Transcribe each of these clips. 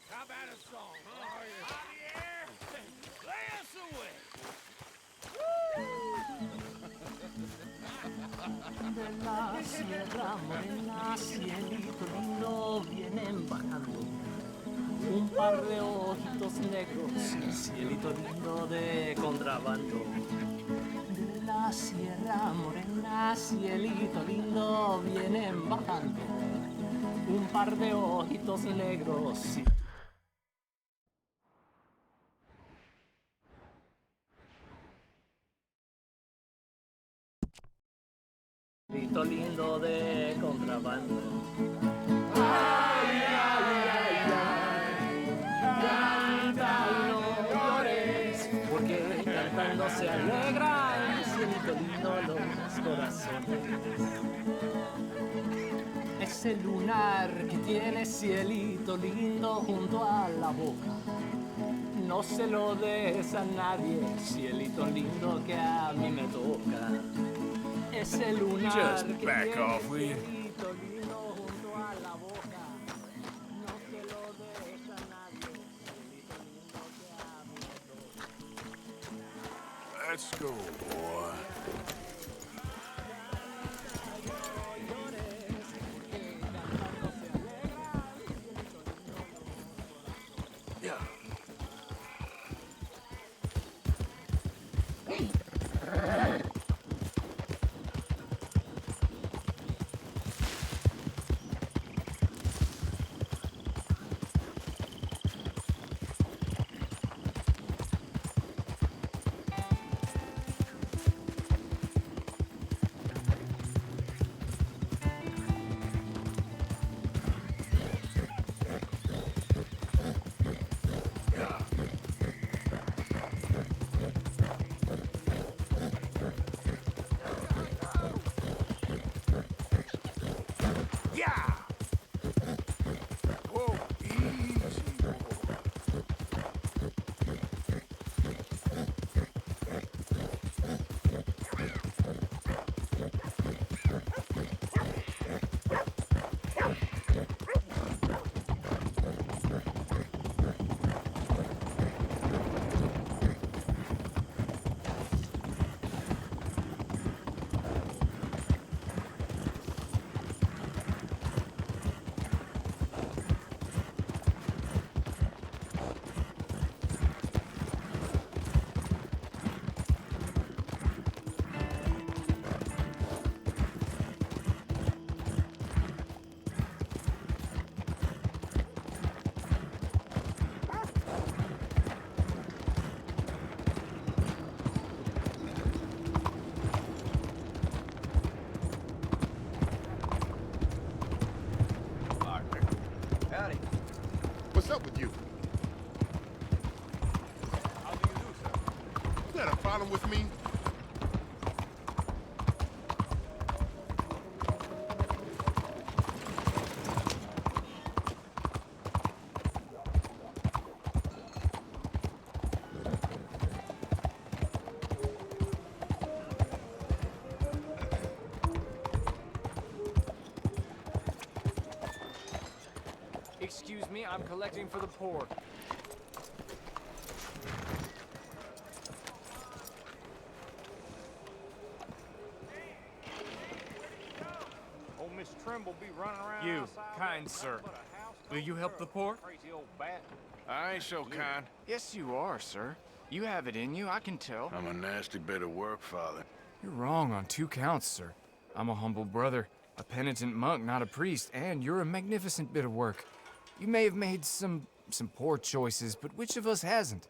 How about a song? Javier, lay us away. De la sierra morena, cielito lindo, vienen bajando un par de ojitos negros, cielito lindo de contrabando. De la sierra morena, cielito lindo, vienen bajando un par de ojitos negros. Cielito lindo de contrabando. Ay, ay, ay, ay, canta y no llores, porque cantando se alegran, cielito lindo, los corazones. Ese lunar que tiene cielito lindo junto a la boca, no se lo des a nadie, cielito lindo que a mí me toca. Ese lunar Just que back tiene off, will you? cielito lindo junto a la boca, no se lo des a nadie, cielito lindo que a mí me toca. Let's go, boy. Yeah. Yeah! Whoa, easy, boy. Howdy. What's up with you? How do you do, sir? You got a problem with me? Excuse me, I'm collecting for the poor. Old Miss Trimble be running around You, outside kind with sir, nothing but a house will you help the poor? Crazy old bat. I ain't so kind. Yes, you are, sir. You have it in you, I can tell. I'm a nasty bit of work, Father. You're wrong on 2 counts, sir. I'm a humble brother, a penitent monk, not a priest, and you're a magnificent bit of work. You may have made some poor choices, but which of us hasn't?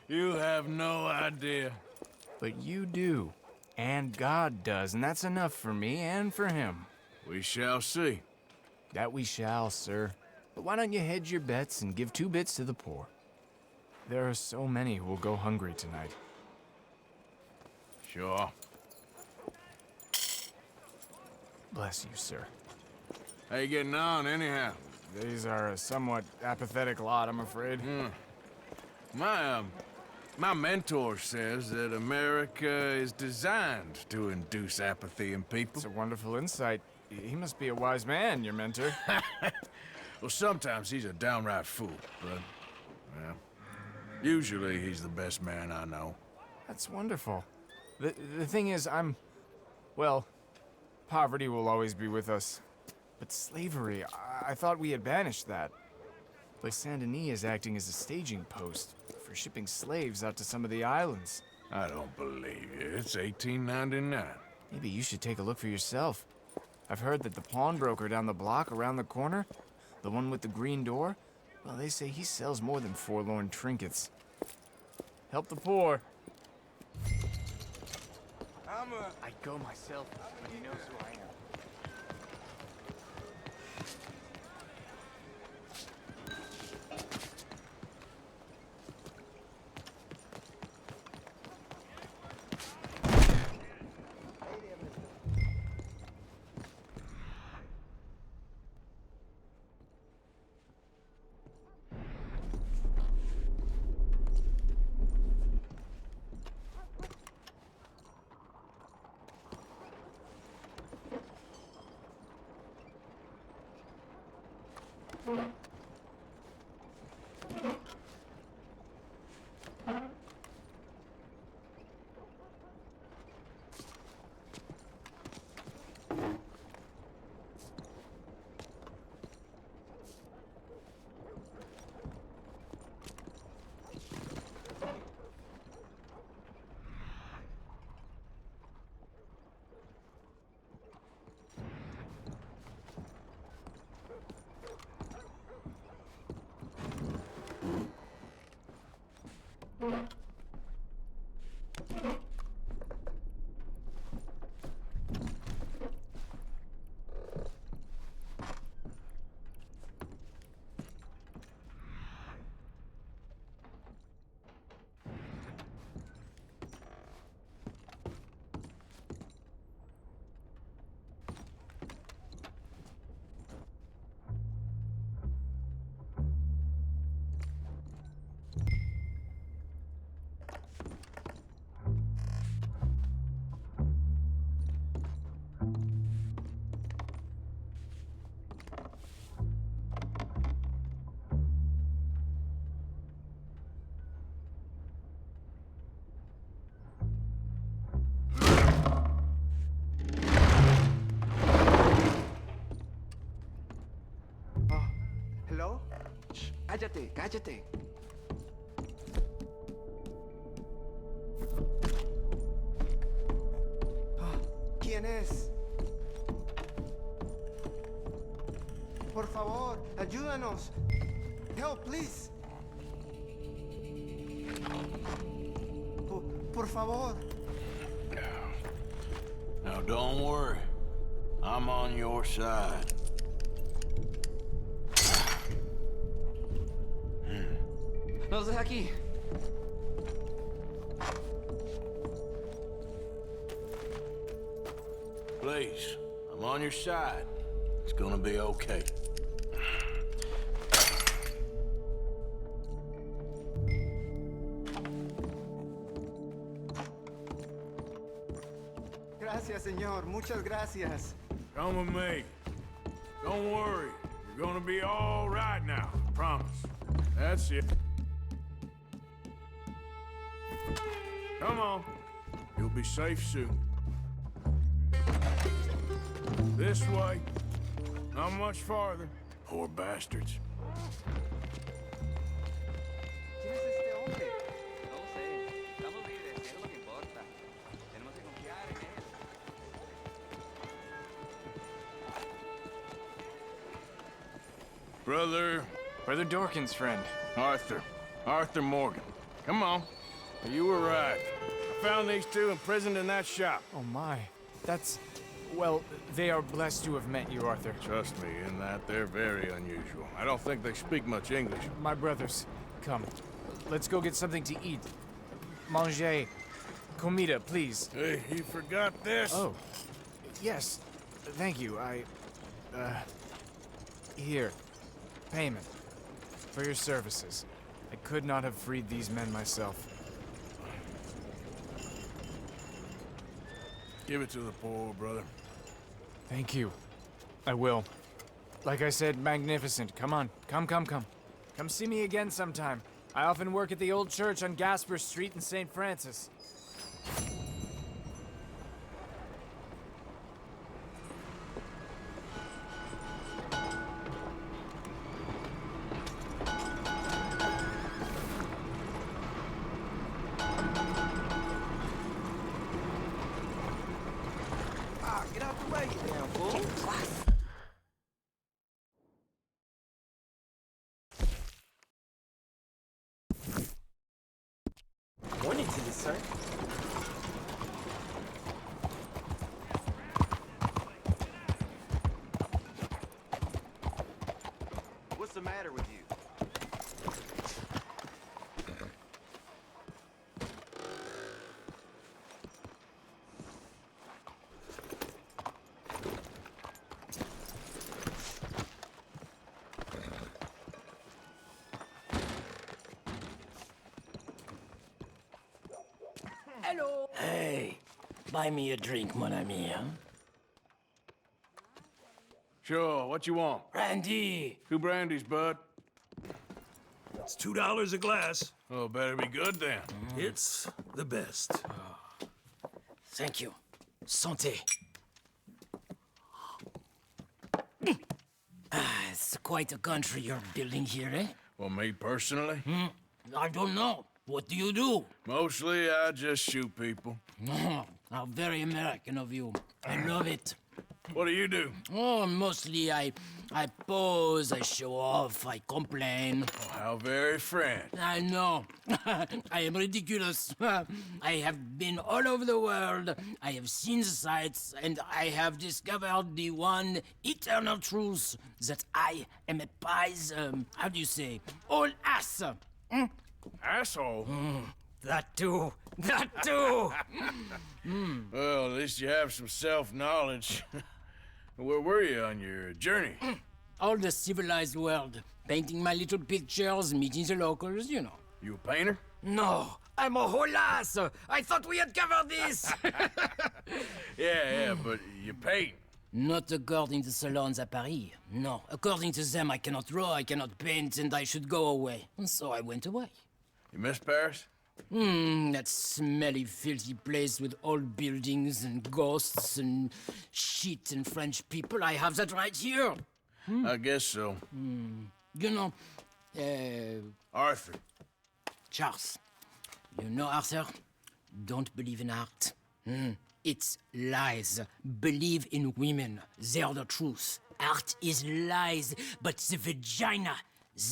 You have no idea. But you do. And God does, and that's enough for me and for him. We shall see. That we shall, sir. But why don't you hedge your bets and give 2 bits to the poor? There are so many who will go hungry tonight. Sure. Bless you, sir. How you getting on, anyhow? These are a somewhat apathetic lot, I'm afraid. My mentor says that America is designed to induce apathy in people. It's a wonderful insight. He must be a wise man, your mentor. Well, sometimes he's a downright fool, but, well, usually he's the best man I know. That's wonderful. The thing is, well, poverty will always be with us. But slavery, I thought we had banished that. Place Saint Denis is acting as a staging post for shipping slaves out to some of the islands. I don't believe you. It's 1899. Maybe you should take a look for yourself. I've heard that the pawnbroker down the block around the corner, the one with the green door, well, they say he sells more than forlorn trinkets. Help the poor. I'd go myself, but he knows who I am. Cállate, cállate. ¿Quién es? Por favor, ayúdanos. Help, please. Por favor. Now, don't worry. I'm on your side. Nos deja aquí. Please, I'm on your side. It's gonna be okay. Gracias, señor. Muchas gracias. Come with me. Don't worry. You're gonna be all right now. Promise. That's it. Come on. You'll be safe soon. This way. Not much farther. Poor bastards. ¿Quién es este hombre? No sé. Estamos libres, es lo que importa. Tenemos que confiar en él. Brother Dorkin's friend. Arthur Morgan. Come on. You were right. I found these two imprisoned in that shop. Oh my. That's... Well, they are blessed to have met you, Arthur. Trust me, in that they're very unusual. I don't think they speak much English. My brothers, come. Let's go get something to eat. Manger. Comida, please. Hey, you forgot this? Oh. Yes. Thank you. Here. payment for your services. I could not have freed these men myself. Give it to the poor, brother. Thank you. I will. Like I said, magnificent. Come on. Come. Come see me again sometime. I often work at the old church on Gasper Street in St. Francis. Ah, get out the way, you damn fool. Morning to you, sir. What's the matter with you? Hello. Hey, buy me a drink, mon ami, huh? Sure, what you want? Randy. 2 brandies, bud. It's $2 a glass. Oh, better be good then. It's the best. Thank you. Santé. It's quite a country you're building here, eh? Well, me personally? I don't know. What do you do? Mostly, I just shoot people. Oh, how very American of you. I love it. What do you do? Oh, mostly I pose, I show off, I complain. Oh, how very French. I know. I am ridiculous. I have been all over the world. I have seen the sights, and I have discovered the one eternal truth that I am a pies, how do you say, all ass. Asshole. That too. That too. Well, at least you have some self-knowledge. Where were you on your journey? All the civilized world. Painting my little pictures, meeting the locals, you know. You a painter? No, I'm a whole ass. I thought we had covered this. Yeah, but you paint. Not according to salons at Paris. No, according to them, I cannot draw, I cannot paint, and I should go away. And so I went away. You miss Paris? That smelly, filthy place with old buildings and ghosts and shit and French people. I have that right here. I guess so. You know, Arthur. Charles. You know, Arthur? Don't believe in art. It's lies. Believe in women. They're the truth. Art is lies, but the vagina,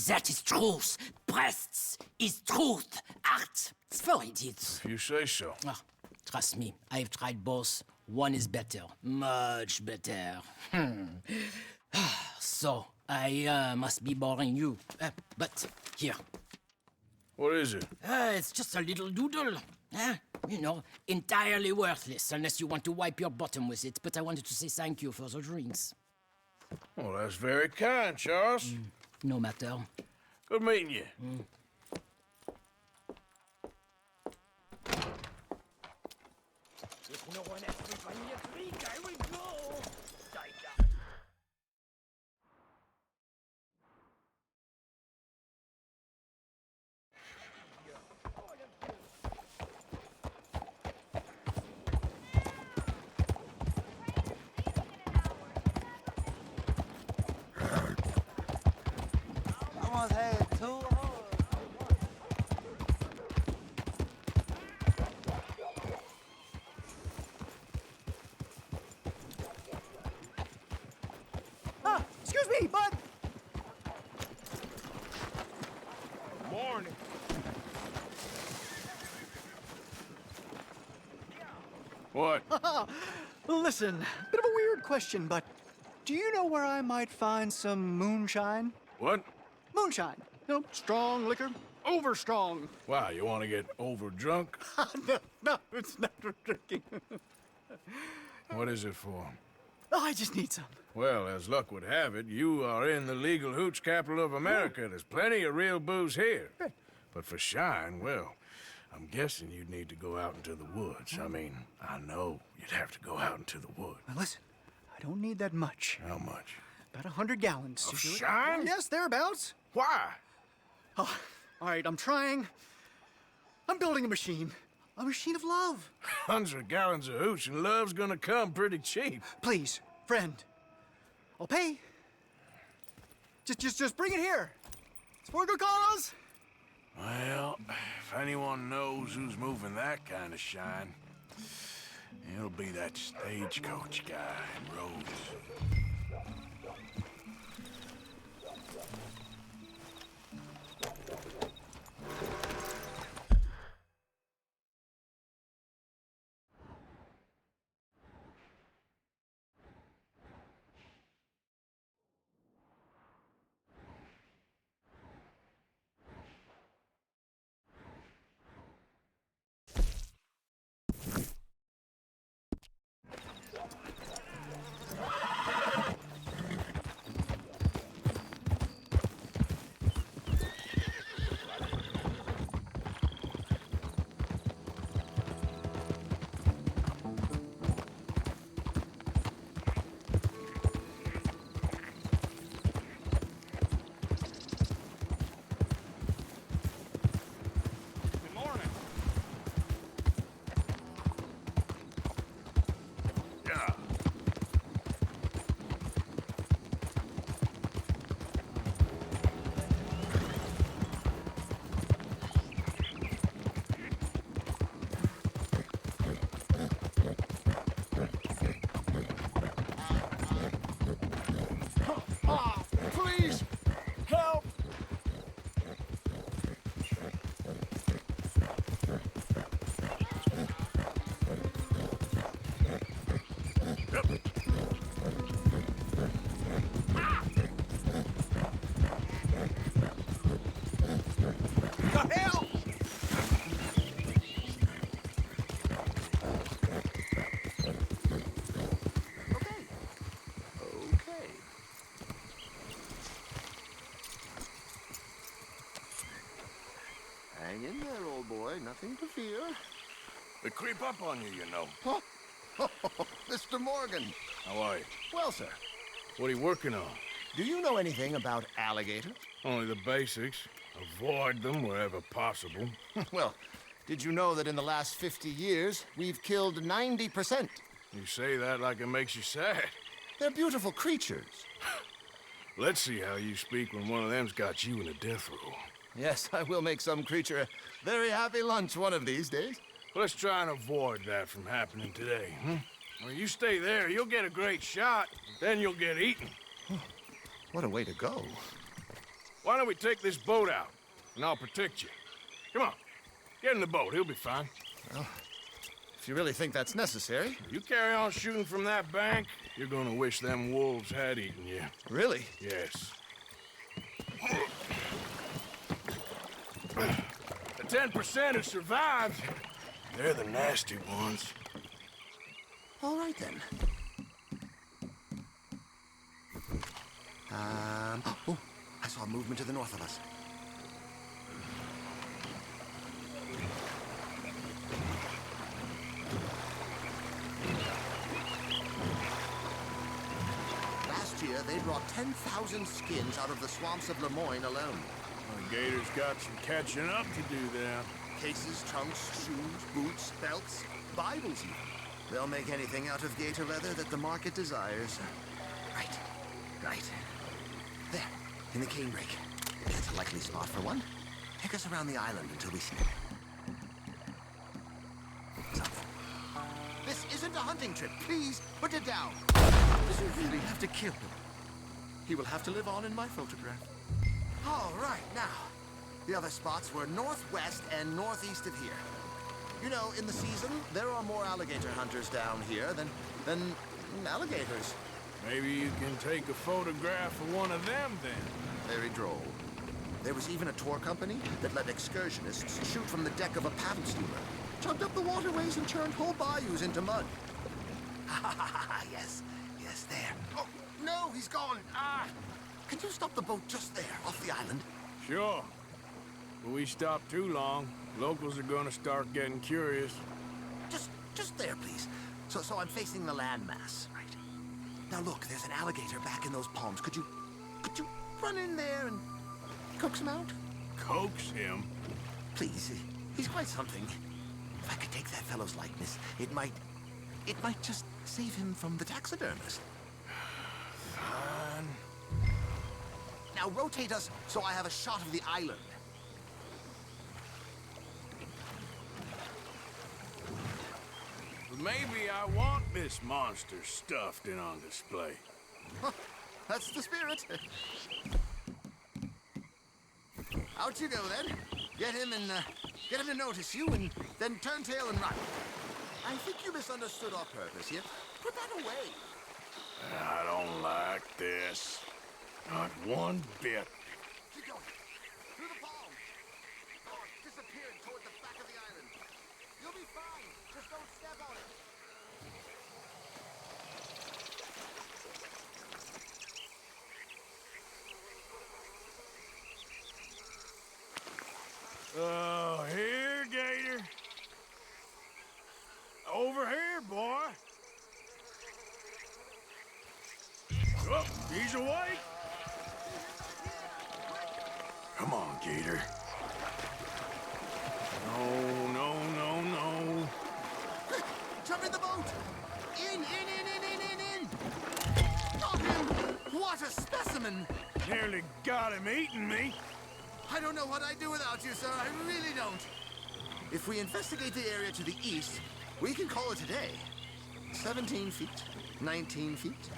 that is truth. Breasts is truth. Art, it's for idiots. If you say so. Ah, trust me, I've tried both. One is better. Much better. So, I must be boring you. But, here. What is it? It's just a little doodle. You know, entirely worthless unless you want to wipe your bottom with it. But I wanted to say thank you for the drinks. Well, that's very kind, Charles. No matter. Good meeting you. If no one asks me if I need a drink, I will go. I once had 2 hugs. Ah, excuse me, bud. Morning. What? Listen, bit of a weird question, but do you know where I might find some moonshine? What? Moonshine. You know, strong liquor, over strong. Wow, you want to get over drunk? No, it's not for drinking. What is it for? Oh, I just need some. Well, as luck would have it, you are in the legal hooch capital of America. There's plenty of real booze here. But for shine, well, I'm guessing you'd need to go out into the woods. I mean, I know you'd have to go out into the woods. Now listen, I don't need that much. How much? About 100 gallons to Of do it. shine? Yes, thereabouts. Why? Oh, all right, I'm trying. I'm building a machine. A machine of love. 100 gallons of hooch and love's gonna come pretty cheap. Please, friend. I'll pay. Just bring it here. It's for a good cause. Well, if anyone knows who's moving that kind of shine, it'll be that stagecoach guy in Rhodes. Good morning. Yeah. Please, help! The hell? Okay. Hang in there, old boy. Nothing to fear. They creep up on you, you know. Mr. Morgan. How are you? Well, sir, What are you working on? do you know anything about alligators? Only the basics. Avoid them wherever possible. Well, did you know that in the last 50 years, we've killed 90%? You say that like it makes you sad. They're beautiful creatures. Let's see how you speak when one of them's got you in a death row. Yes, I will make some creature a very happy lunch one of these days. Let's try and avoid that from happening today, huh? Well, you stay there, you'll get a great shot, then you'll get eaten. What a way to go. Why don't we take this boat out, and I'll protect you. Come on, get in the boat, he'll be fine. If you really think that's necessary. You carry on shooting from that bank, you're gonna wish them wolves had eaten you. Really? Yes. The 10% who survived, they're the nasty ones. All right, then. Oh, I saw movement to the north of us. Last year, they brought 10,000 skins out of the swamps of Lemoyne alone. The gators got some catching up to do there. Cases, trunks, shoes, boots, belts, Bibles even. They'll make anything out of gator leather that the market desires. Right. There, in the canebrake. That's a likely spot for one. Take us around the island until we see something. This isn't a hunting trip. Please, put it down. Does you really have to kill him? He will have to live on in my photograph. All right, now. The other spots were northwest and northeast of here. You know, in the season, there are more alligator hunters down here than alligators. Maybe you can take a photograph of one of them then. Very droll. There was even a tour company that let excursionists shoot from the deck of a paddle steamer, chugged up the waterways and churned whole bayous into mud. Yes, No, he's gone. Ah! Can you stop the boat just there, off the island? Sure. But we stop too long, locals are gonna start getting curious. Just there, please. So I'm facing the landmass, right? Now look, there's an alligator back in those palms. Could you run in there and coax him out? Coax him? Please, he's quite something. If I could take that fellow's likeness, it might just save him from the taxidermist. Fine. Now rotate us so I have a shot of the island. Maybe I want this monster stuffed and on display. Huh, that's the spirit. Out you go then. Get him to notice you, and then turn tail and run. I think you misunderstood our purpose here. Put that away. I don't like this. Not one bit. Keep going. Through the palms. Oh, it's disappearing toward the back of the island. You'll be fine. Just don't step on it. Oh, here, Gator. Over here, boy. Oh, he's awake. Come on, Gator. No. Jump in the boat. In. Got him. What a specimen. Nearly got him eating me. I don't know what I'd do without you, sir. I really don't. If we investigate the area to the east, we can call it a day. 17 feet, 19 feet,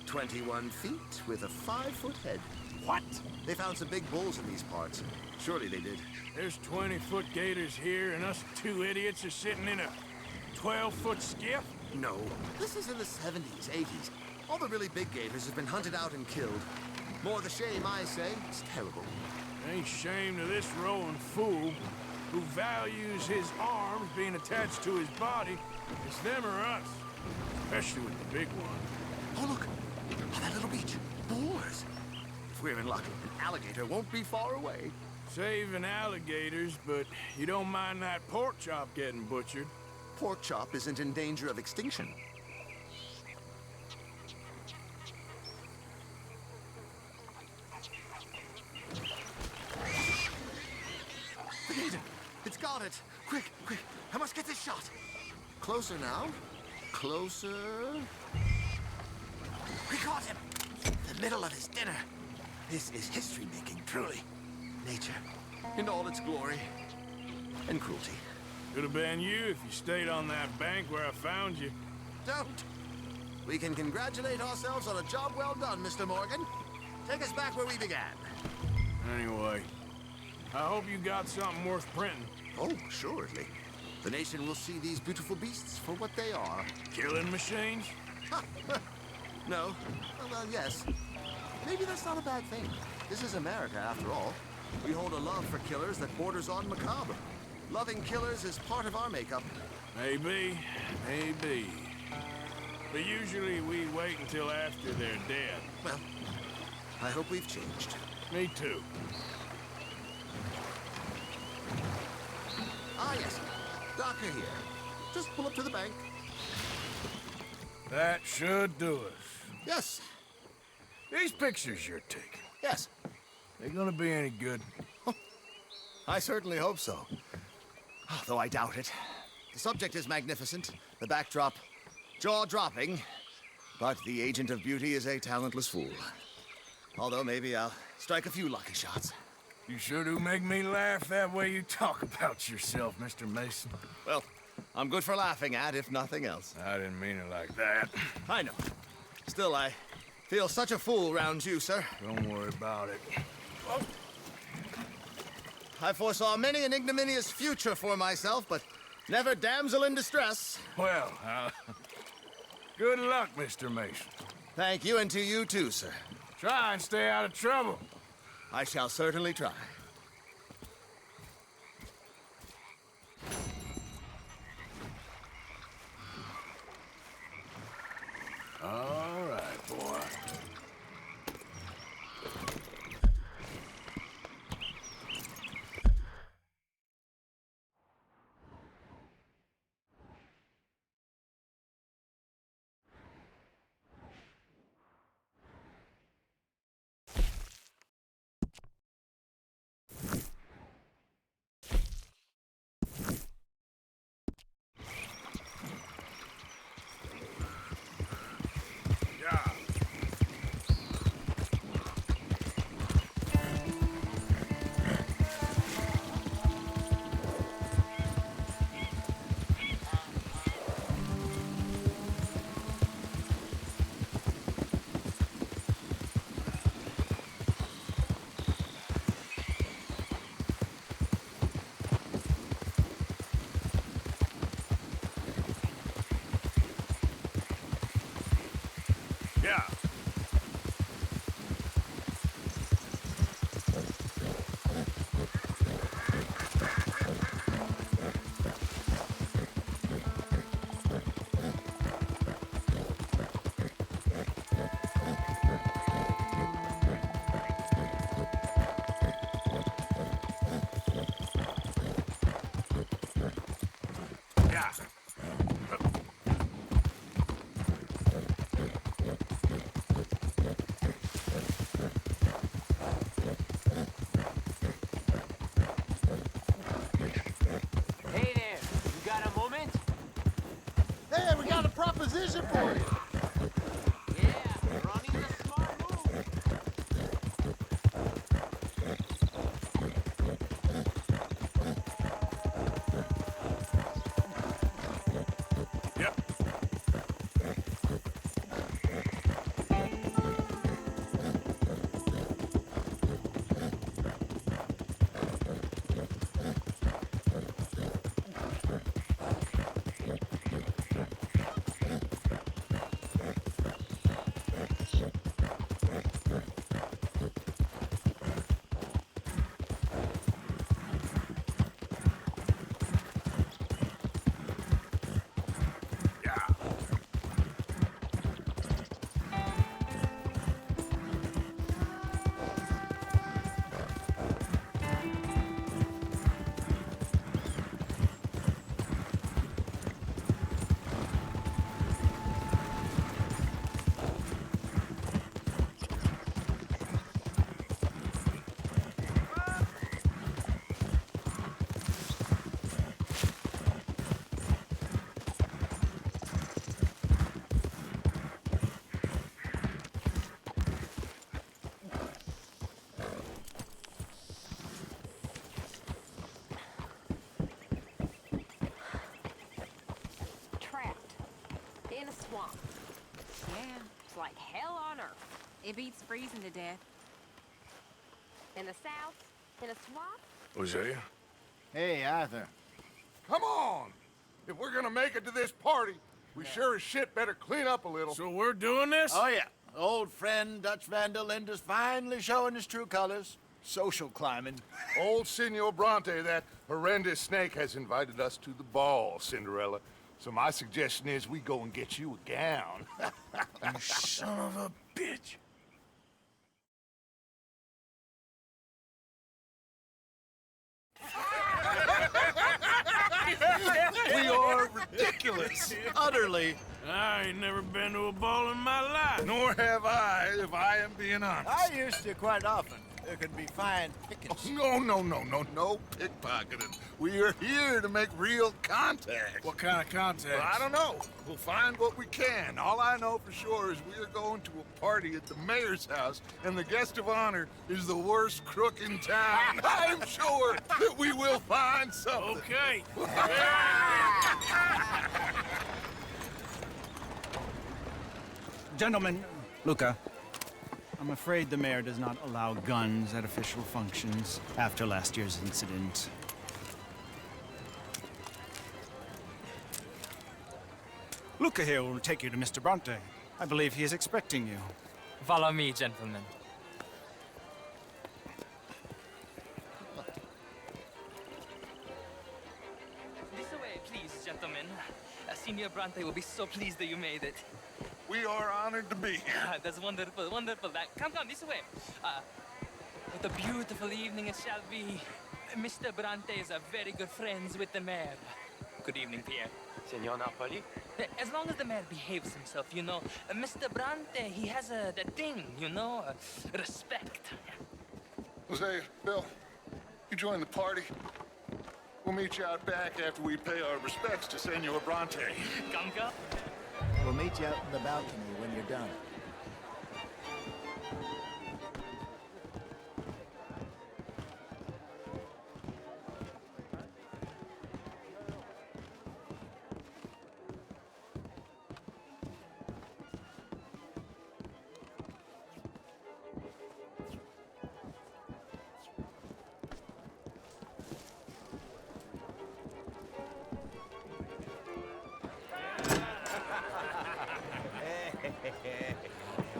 21 feet with a 5-foot head. What? They found some big bulls in these parts. Surely they did. There's 20-foot gators here, and us two idiots are sitting in a 12-foot skiff? No. This is in the 70s, 80s. All the really big gators have been hunted out and killed. More the shame, I say. It's terrible. Ain't shame to this rowing fool who values his arms being attached to his body. It's them or us, especially with the big one. Oh, look. On that little beach. Boars. If we're in luck, an alligator won't be far away. Saving alligators, but you don't mind that pork chop getting butchered. Pork chop isn't in danger of extinction. The gator! It's got it! Quick! I must get this shot! Closer now. Closer. We caught him! The middle of his dinner. This is history-making, truly. Nature, in all its glory and cruelty. Could have been you if you stayed on that bank where I found you. Don't! We can congratulate ourselves on a job well done, Mr. Morgan. Take us back where we began. Anyway, I hope you got something worth printing. Oh, assuredly. The nation will see these beautiful beasts for what they are. Killing machines? No. Well, yes. Maybe that's not a bad thing. This is America, after all. We hold a love for killers that borders on macabre. Loving killers is part of our makeup. Maybe. But usually we wait until after they're dead. Well, I hope we've changed. Me too. Ah, yes. Doctor here. Just pull up to the bank. That should do us. Yes. These pictures you're taking, Yes. they gonna be any good? I certainly hope so. Though I doubt it. The subject is magnificent, the backdrop jaw-dropping, but the agent of beauty is a talentless fool. Although maybe I'll strike a few lucky shots. You sure do make me laugh that way you talk about yourself, Mr. Mason. Well, I'm good for laughing at, if nothing else. I didn't mean it like that. I know. Still, I feel such a fool round you, sir. Don't worry about it. I foresaw many an ignominious future for myself, but never damsel in distress. Well, good luck, Mr. Mason. Thank you, and to you too, sir. Try and stay out of trouble. I shall certainly try. All right, boy. Yeah, Ronnie's a smart move. Yep. Trapped in a swamp. Yeah, It's like hell on earth. it beats freezing to death. In the south, in a swamp. Hosea? Hey, Arthur. Come on! If we're gonna make it to this party, we sure as shit better clean up a little. So we're doing this? Oh, yeah. Old friend Dutch Van der Linde's finally showing his true colors. Social climbing. Old Senor Bronte, that horrendous snake, has invited us to the ball, Cinderella. So my suggestion is we go and get you a gown. You son of a bitch. We are ridiculous. Utterly. I ain't never been to a ball in my life. Nor have I, if I am being honest. I used to quite often. There could be fine pickings. No pickpocketing. We are here to make real contact. What kind of contact? Well, I don't know. We'll find what we can. All I know for sure is we are going to a party at the mayor's house, and the guest of honor is the worst crook in town. I'm sure that we will find something. Okay. Gentlemen, Luca, I'm afraid the mayor does not allow guns at official functions after last year's incident. Luca here will take you to Mr. Bronte. I believe he is expecting you. Follow me, gentlemen. This way, please, gentlemen. Senior Bronte will be so pleased that you made it. We are honored to be here. That's wonderful, wonderful. Come, this way. What a beautiful evening it shall be. Mr. Bronte is a very good friends with the mayor. Good evening, Pierre. Senor Napoli? As long as the mayor behaves himself, you know. Mr. Bronte, he has that thing, you know, respect. Hosea, Bill, you join the party. We'll meet you out back after we pay our respects to Senor Bronte. Come. We'll meet you out in the balcony when you're done.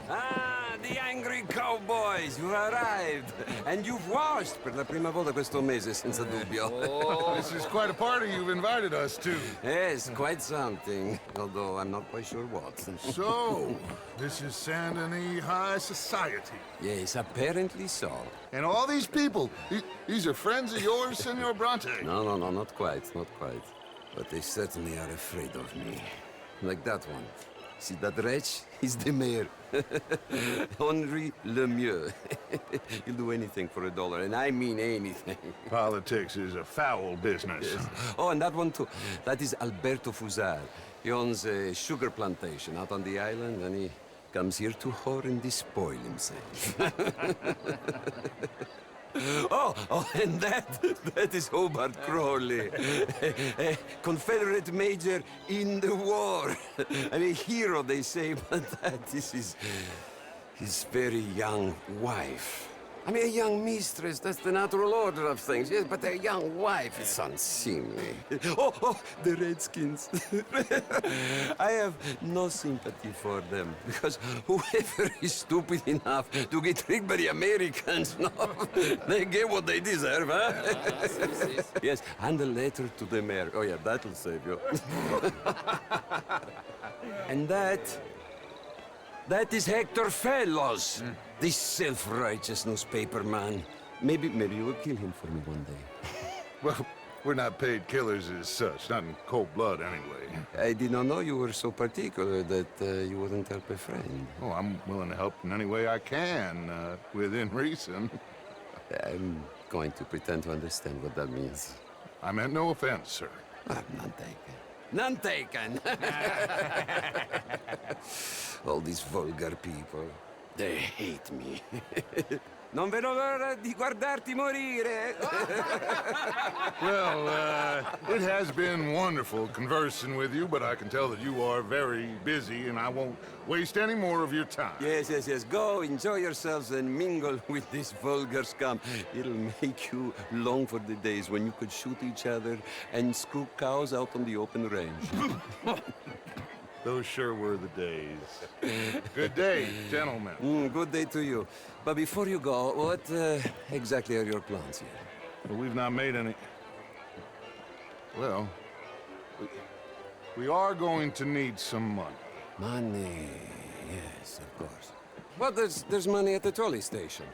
Ah, the angry cowboys, you arrived. And you've washed per la prima volta questo mese, senza dubbio. This is quite a party you've invited us to. Yes, quite something. Although I'm not quite sure what. So, this is Saint Denis High Society. Yes, apparently so. And all these people, these are friends of yours, Senor Bronte? No, not quite, not quite. But they certainly are afraid of me. Like that one. See that wretch? He's the mayor. Henri Lemieux. He'll do anything for $1, and I mean anything. Politics is a foul business. Yes. Oh, and that one too. That is Alberto Fusar. He owns a sugar plantation out on the island, and he comes here to whore and despoil himself. And that is Hobart Crawley, a Confederate major in the war. I mean, hero, they say, but that is his very young wife. I mean, a young mistress, that's the natural order of things, yes, but a young wife is unseemly. Oh, the Redskins. I have no sympathy for them, because whoever is stupid enough to get tricked by the Americans, no, they get what they deserve, huh? Yes, and a letter to the mayor. Oh, yeah, that'll save you. And that is Hector Fellows. This self-righteous newspaper man. Maybe you will kill him for me one day. Well, we're not paid killers as such, not in cold blood anyway. I did not know you were so particular that you wouldn't help a friend. Oh, I'm willing to help in any way I can, within reason. I'm going to pretend to understand what that means. I meant no offense, sir. None taken. None taken! All these vulgar people, they hate me. Non vedo l'ora di guardarti morire. Well, it has been wonderful conversing with you, but I can tell that you are very busy, and I won't waste any more of your time. Yes. Go, enjoy yourselves, and mingle with this vulgar scum. It'll make you long for the days when you could shoot each other and screw cows out on the open range. Those sure were the days. Good day, gentlemen. Good day to you. But before you go, what exactly are your plans here? Well, we've not made any... Well, we are going to need some money. Money, yes, of course. Well, there's money at the trolley station.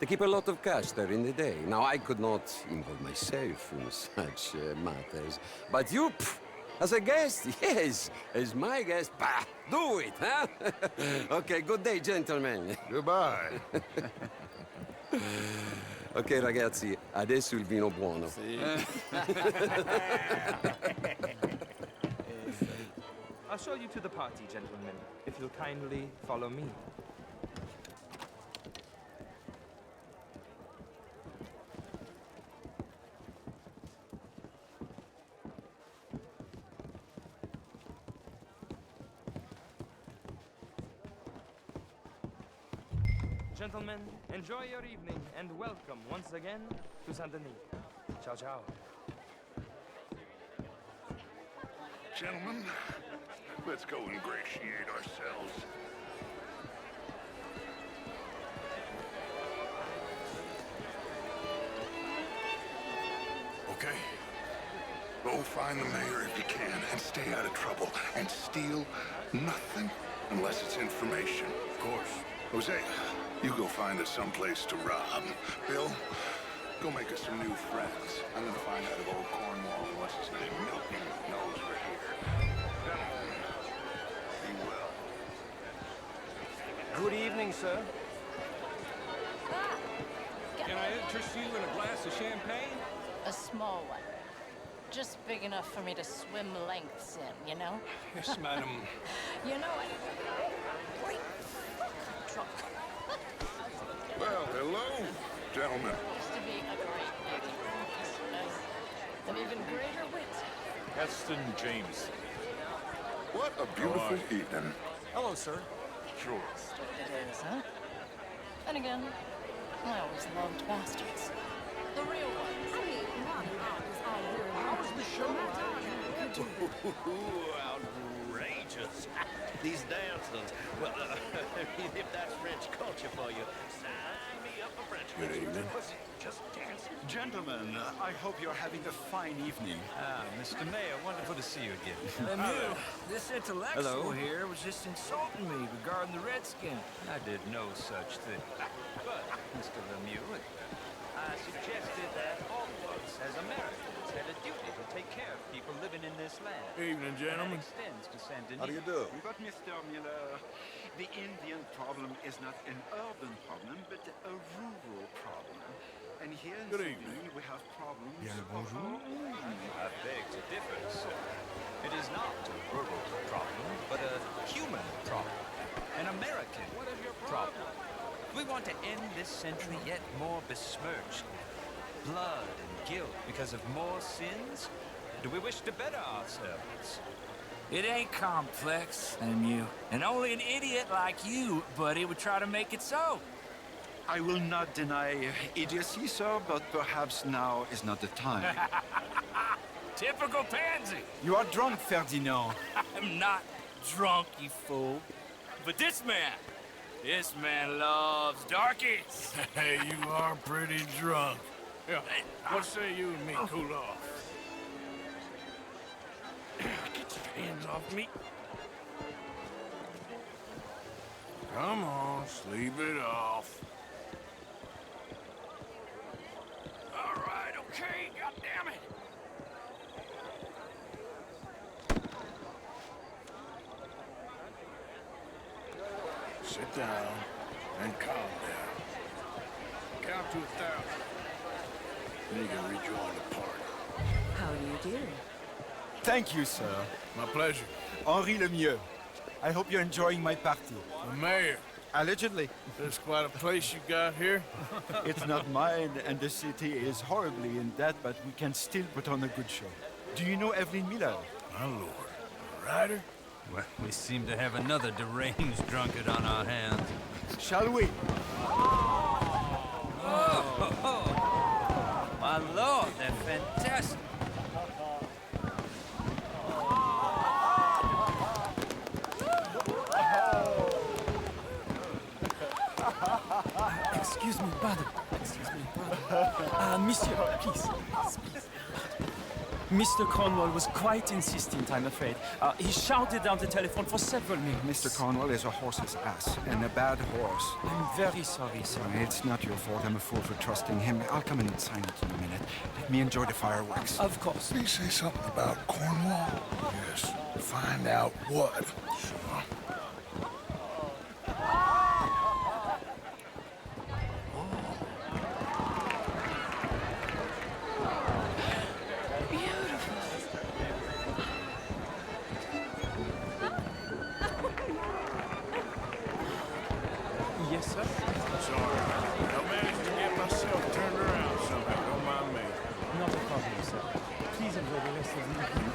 They keep a lot of cash there in the day. Now, I could not involve myself in such matters. But you, as a guest, yes, as my guest, bah, do it, huh? Okay, good day, gentlemen. Goodbye. Ok, ragazzi, adesso il vino buono. I'll show you to the party, gentlemen, if you'll kindly follow me. Gentlemen, enjoy your evening and welcome once again to Saint Denis. Ciao, ciao. Gentlemen, let's go ingratiate ourselves. Okay. Go find the mayor if you can and stay out of trouble. And steal nothing unless it's information. Of course. Jose, you go find us someplace to rob. Bill, go make us some new friends. I'm gonna find out if old Cornwall, what's his name, Milton, knows we're here. Gentlemen, be well. Good evening, sir. Can I interest you in a glass of champagne? A small one. Just big enough for me to swim lengths in, you know? Yes, madam. You know what? Wait, drunk. Well, hello, gentlemen. Used to be a great lady. An even greater wit. Heston James. What a beautiful evening. Hello, sir. Sure. It is, huh? And again, I always loved bastards. The real ones. I mean, not ours out here. How was the show? Outrageous. These dances. Well, if that's French culture for you, sign me up for French. Good evening. Just dance. Gentlemen, I hope you're having a fine evening. Mr. Mayor, wonderful to see you again. Lemieux, this intellectual Hello. here was just insulting me regarding the Redskins. I did no such thing. But, Mr. Lemieux, I suggested that all of us, as Americans, had a duty to take care of people living in this land. Evening, gentlemen. That extends to Saint Denis. How do you do? But, Mr. Miller, the Indian problem is not an urban problem, but a rural problem. And here in Good Sydney, evening. we have problems. Bien, bonjour. I beg to differ, sir. It is not a world problem, but a human problem. An American problem. We want to end this century yet more besmirched. Blood and guilt because of more sins? Do we wish to better ourselves? It ain't complex, MU. And only an idiot like you, buddy, would try to make it so. I will not deny idiocy, sir, but perhaps now is not the time. Typical pansy. You are drunk, Ferdinand. I'm not drunk, you fool. But this man loves darkies. Hey, you are pretty drunk. Yeah, what say you and me cool off? Get your hands off me. Come on, sleep it off. All right, okay, goddammit. Sit down and calm down. Count to 1,000. Then you can rejoin the party. How do you do? Thank you, sir. My pleasure. Henri Lemieux. I hope you're enjoying my party. The mayor. Allegedly. This quite a place you got here. It's not mine, and the city is horribly in debt, but we can still put on a good show. Do you know Evelyn Miller? My lord. A writer? Well, we seem to have another deranged drunkard on our hands. Shall we? Oh, my lord, they're fantastic. Excuse me, pardon. Excuse me, pardon. Monsieur, please. Mr. Cornwall was quite insistent, I'm afraid. He shouted down the telephone for several minutes. Mr. Cornwall is a horse's ass, and a bad horse. I'm very sorry, sir. It's not your fault. I'm a fool for trusting him. I'll come in and sign it in a minute. Let me enjoy the fireworks. Of course. Did he say something about Cornwall? Yes. Find out what. Sure. Yes, sir? Sorry. I managed to get myself turned around somehow. Don't mind me. Not a problem, sir. Please enjoy the rest of the evening.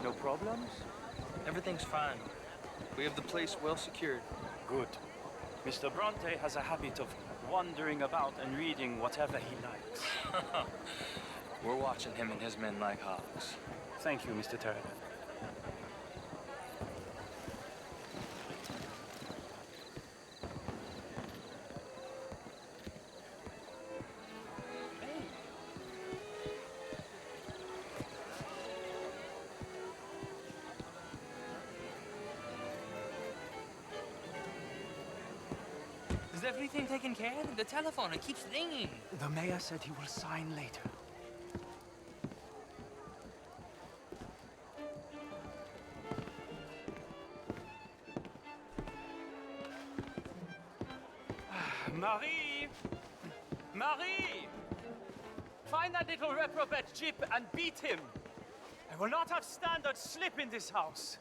No problems? Everything's fine. We have the place well secured. Good. Mr. Bronte has a habit of wandering about and reading whatever he likes. We're watching him and his men like hawks. Thank you, Mr. Turner. Is everything taken care of? The telephone, it keeps ringing. The mayor said he will sign later. Marie! Marie! Find that little reprobate Jip and beat him. I will not have standard slip in this house.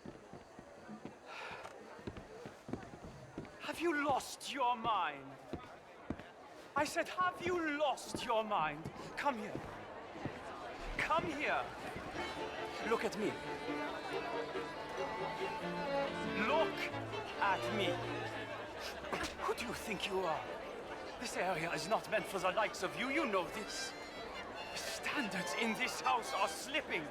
Have you lost your mind? I said, have you lost your mind? Come here. Come here. Look at me. Look at me. Who do you think you are? This area is not meant for the likes of you. You know this. The standards in this house are slipping.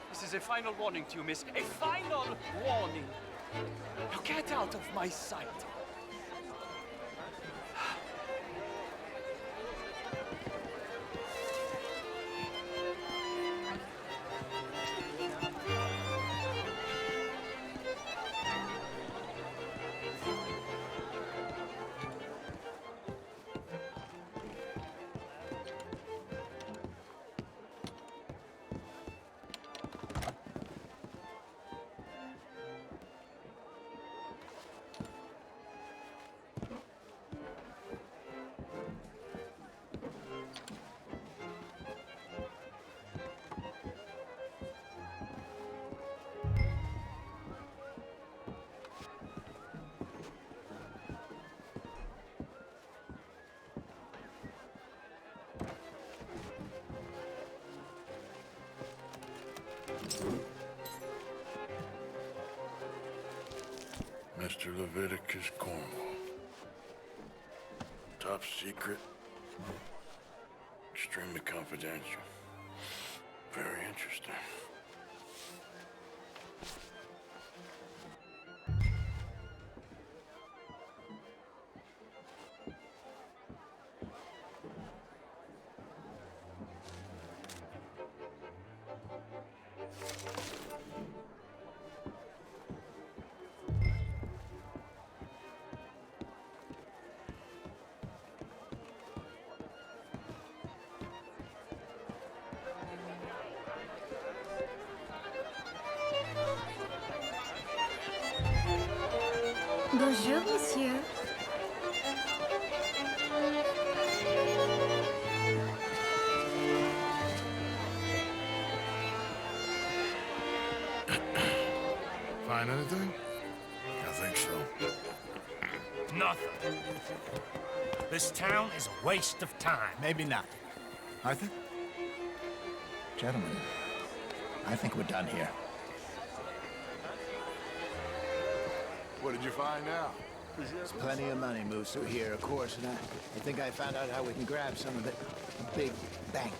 This is a final warning to you, miss. A final warning. Now get out of my sight. Mr. Leviticus Cornwall. Top secret. Extremely confidential. Very interesting. Bonjour, monsieur. Find anything? I think so. Nothing. This town is a waste of time. Maybe not. Arthur? Gentlemen, I think we're done here. What did you find out? There's plenty of money moves through here, of course, and I think I found out how we can grab some of it. A big bank.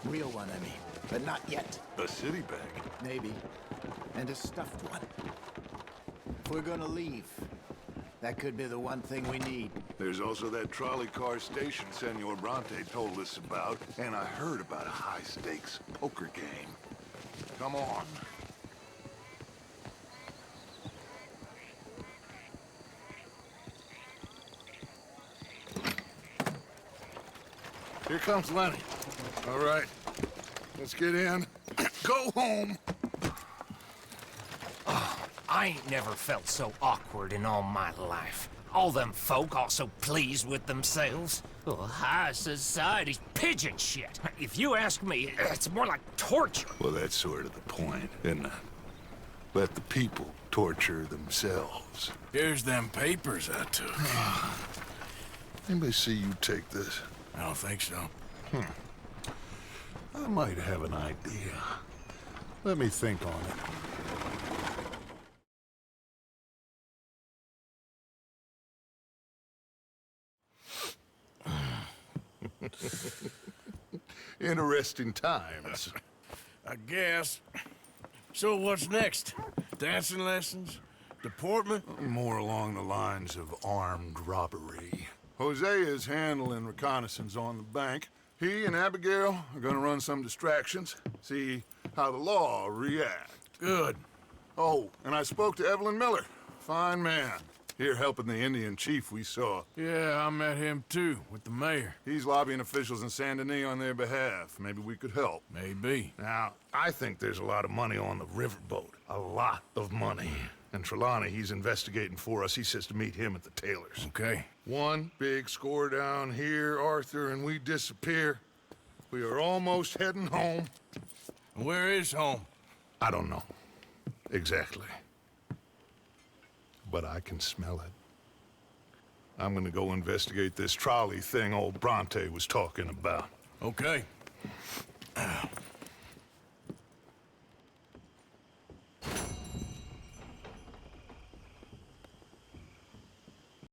Real one, I mean. But not yet. A city bank? Maybe. And a stuffed one. If we're gonna leave, that could be the one thing we need. There's also that trolley car station Senor Bronte told us about, and I heard about a high-stakes poker game. Come on. Here comes Lenny. All right, let's get in. Go home. I ain't never felt so awkward in all my life. All them folk all so pleased with themselves. Oh, high society's pigeon shit. If you ask me, it's more like torture. Well, that's sort of the point, isn't it? Let the people torture themselves. Here's them papers I took. Anybody see you take this? I don't think so. I might have an idea. Let me think on it. Interesting times. I guess. So what's next? Dancing lessons? Deportment? More along the lines of armed robbery. Hosea is handling reconnaissance on the bank. He and Abigail are gonna run some distractions, see how the law reacts. Good. Oh, and I spoke to Evelyn Miller. Fine man. Here helping the Indian chief we saw. Yeah, I met him too, with the mayor. He's lobbying officials in Saint Denis on their behalf. Maybe we could help. Maybe. Now, I think there's a lot of money on the riverboat. A lot of money. And Trelawney, he's investigating for us. He says to meet him at the Taylor's. Okay. One big score down here, Arthur, and we disappear. We are almost heading home. Where is home? I don't know. Exactly. But I can smell it. I'm gonna go investigate this trolley thing old Bronte was talking about. Okay.